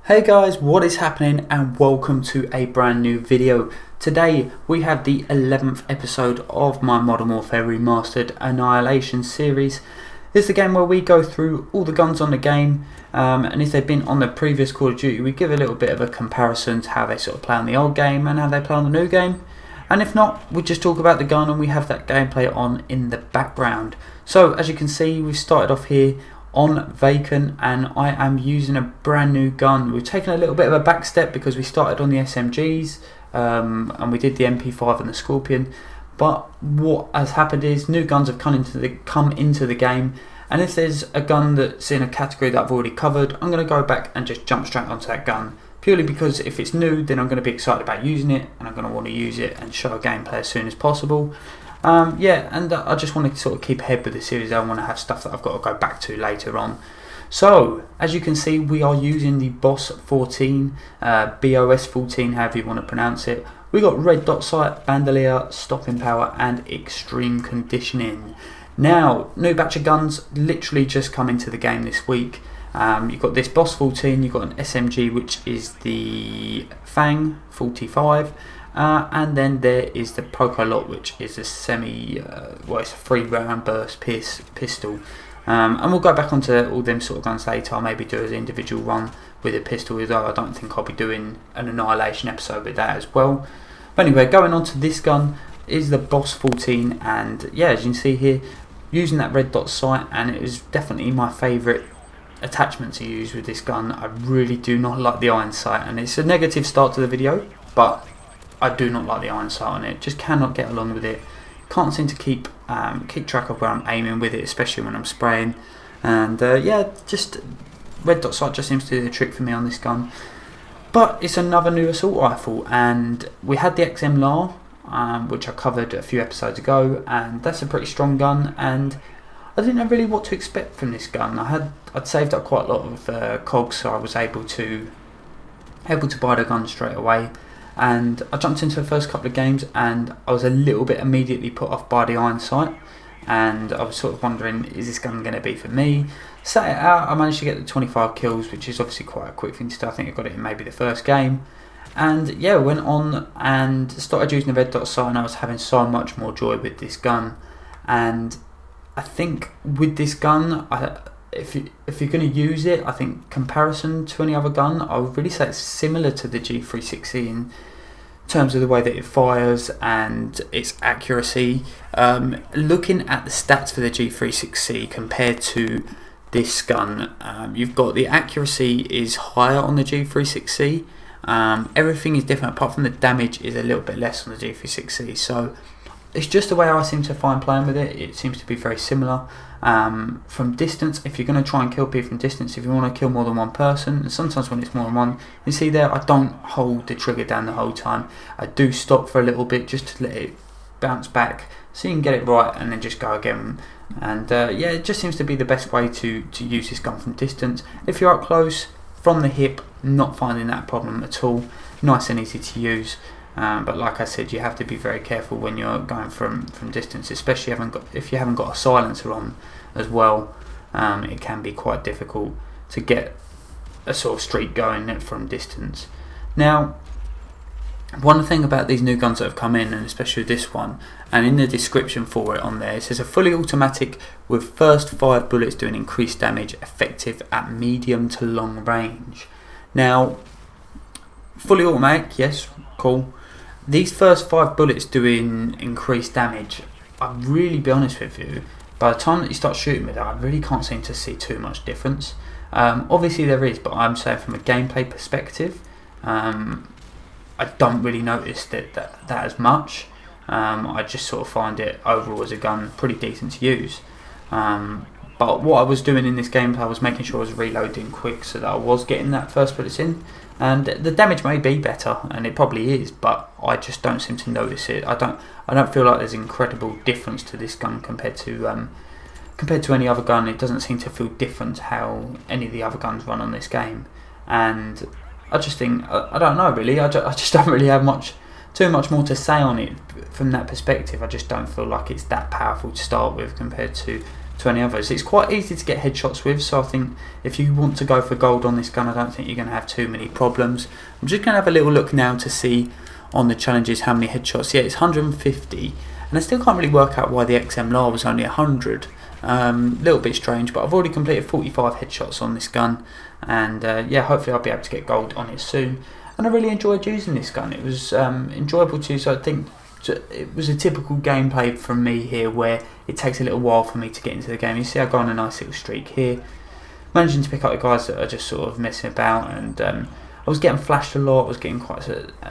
Hey guys, what is happening and welcome to a brand new video. Today we have the 11th episode of my Modern Warfare Remastered Annihilation series. This is the game where we go through all the guns on the game and if they've been on the previous Call of Duty we give a little bit of a comparison to how they sort of play on the old game and how they play on the new game. And if not, we just talk about the gun and we have that gameplay on in the background. So as you can see, we've started off here on vacant and I am using a brand new gun. We've taken a little bit of a back step because we started on the SMGs and we did the MP5 and the Scorpion, but what has happened is new guns have come into the game, and if there's a gun that's in a category that I've already covered, I'm going to go back and just jump straight onto that gun, purely because if it's new then I'm going to be excited about using it and I'm going to want to use it and show a gameplay as soon as possible. I just want to sort of keep ahead with the series. I want to have stuff that I've got to go back to later on. So, as you can see, we are using the Boss 14, BOS 14, however you want to pronounce it. We got red dot sight, bandolier, stopping power, and extreme conditioning. Now, new batch of guns literally just come into the game this week. You've got this Boss 14, you've got an SMG, which is the Fang 45. And then there is the POWellz, which is a it's a 3-round burst pistol. And we'll go back onto all them sort of guns later. I'll maybe do an individual run with a pistol, although I don't think I'll be doing an Annihilation episode with that as well. But anyway, going on to this gun is the Boss 14, and yeah, as you can see here, using that red dot sight, and it was definitely my favourite attachment to use with this gun. I really do not like the iron sight, and it's a negative start to the video, but I do not like the iron sight on it. Just cannot get along with it. Can't seem to keep track of where I'm aiming with it, especially when I'm spraying. And just red dot sight just seems to do the trick for me on this gun. But it's another new assault rifle, and we had the XM-LAR, which I covered a few episodes ago, and that's a pretty strong gun. And I didn't know really what to expect from this gun. I'd saved up quite a lot of cogs, so I was able to buy the gun straight away. And I jumped into the first couple of games and I was a little bit immediately put off by the iron sight, and I was sort of wondering, is this gun going to be for me? Sat it out, I managed to get the 25 kills, which is obviously quite a quick thing to do. I think I got it in maybe the first game, and yeah, went on and started using the red dot sight, and I was having so much more joy with this gun. And I think with this gun, if you're going to use it, I think comparison to any other gun, I would really say it's similar to the G360 in terms of the way that it fires and its accuracy. Looking at the stats for the G360 compared to this gun, you've got the accuracy is higher on the G360. Everything is different apart from the damage is a little bit less on the G360. So it's just the way I seem to find playing with it. It seems to be very similar. From distance, if you're going to try and kill people from distance, if you want to kill more than one person, and sometimes when it's more than one, you see there, I don't hold the trigger down the whole time. I do stop for a little bit just to let it bounce back so you can get it right and then just go again. And it just seems to be the best way to use this gun from distance. If you're up close, from the hip, not finding that problem at all. Nice and easy to use. But like I said, you have to be very careful when you're going from distance, especially if you haven't got a silencer on as well. It can be quite difficult to get a sort of streak going from distance. Now, one thing about these new guns that have come in, and especially this one, and in the description for it on there, it says a fully automatic with first 5 bullets doing increased damage, effective at medium to long range. Now, fully automatic, yes, cool. These first 5 bullets doing increased damage, I'll really be honest with you, by the time that you start shooting with it, I really can't seem to see too much difference. Obviously there is, but I'm saying from a gameplay perspective, I don't really notice that as much. I just sort of find it overall as a gun pretty decent to use. But what I was doing in this gameplay, I was making sure I was reloading quick so that I was getting that first bullets in. And the damage may be better, and it probably is, but I just don't seem to notice it. I don't feel like there's incredible difference to this gun compared to any other gun. It doesn't seem to feel different how any of the other guns run on this game, and I just think I don't know really. I just don't really have too much more to say on it from that perspective. I just don't feel like it's that powerful to start with compared to to any others. It's quite easy to get headshots with, so I think if you want to go for gold on this gun, I don't think you're going to have too many problems. I'm just going to have a little look now to see on the challenges how many headshots. Yeah, it's 150, and I still can't really work out why the XMLR was only 100. Little bit strange, but I've already completed 45 headshots on this gun, and yeah, hopefully I'll be able to get gold on it soon. And I really enjoyed using this gun. It was enjoyable to use. So I think it was a typical gameplay from me here, where it takes a little while for me to get into the game. You see I go on a nice little streak here, managing to pick up the guys that are just sort of messing about, and I was getting flashed a lot. I was getting quite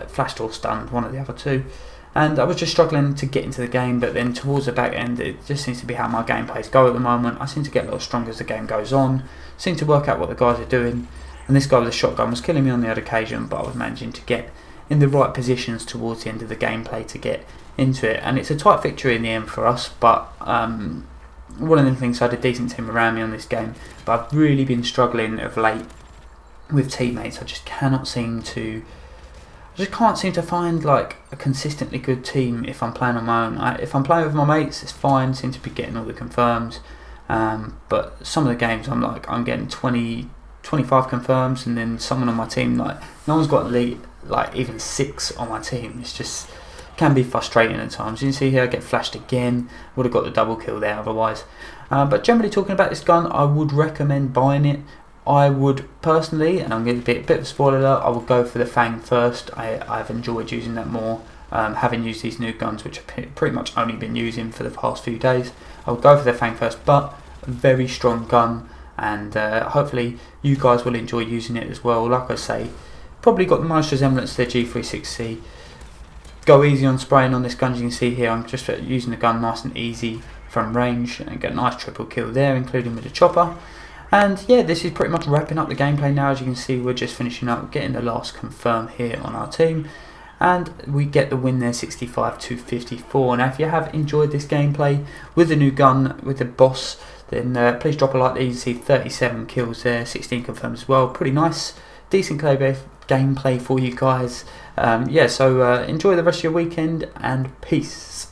flashed or stunned, one of the other two, and I was just struggling to get into the game. But then towards the back end, it just seems to be how my gameplays go at the moment. I seem to get a lot stronger as the game goes on, seem to work out what the guys are doing, and this guy with the shotgun was killing me on the odd occasion, but I was managing to get in the right positions towards the end of the gameplay to get into it. And it's a tight victory in the end for us, but one of the things, I had a decent team around me on this game, but I've really been struggling of late with teammates. I just can't seem to find like a consistently good team if I'm playing on my own. If I'm playing with my mates, it's fine, seem to be getting all the confirms, but some of the games I'm getting 20, 25 confirms, and then someone on my team, like no one's got like even 6 on my team. It's just can be frustrating at times. You can see here I get flashed again, would have got the double kill there otherwise. But generally talking about this gun, I would recommend buying it. I would personally, and I'm going to be a bit of a spoiler alert, I would go for the Fang first. I've enjoyed using that more, having used these new guns, which I've pretty much only been using for the past few days. I would go for the Fang first, but a very strong gun, and hopefully you guys will enjoy using it as well. Like I say, probably got the most resemblance to the G36C. Go easy on spraying on this gun. As you can see here, I'm just using the gun nice and easy from range, and get a nice triple kill there, including with the chopper. And yeah, this is pretty much wrapping up the gameplay now. As you can see, we're just finishing up, getting the last confirm here on our team, and we get the win there, 65 to 54. Now if you have enjoyed this gameplay with the new gun, with the boss, then please drop a like. There you can see 37 kills there, 16 confirmed as well. Pretty nice, decent gameplay for you guys. Yeah, so enjoy the rest of your weekend, and peace.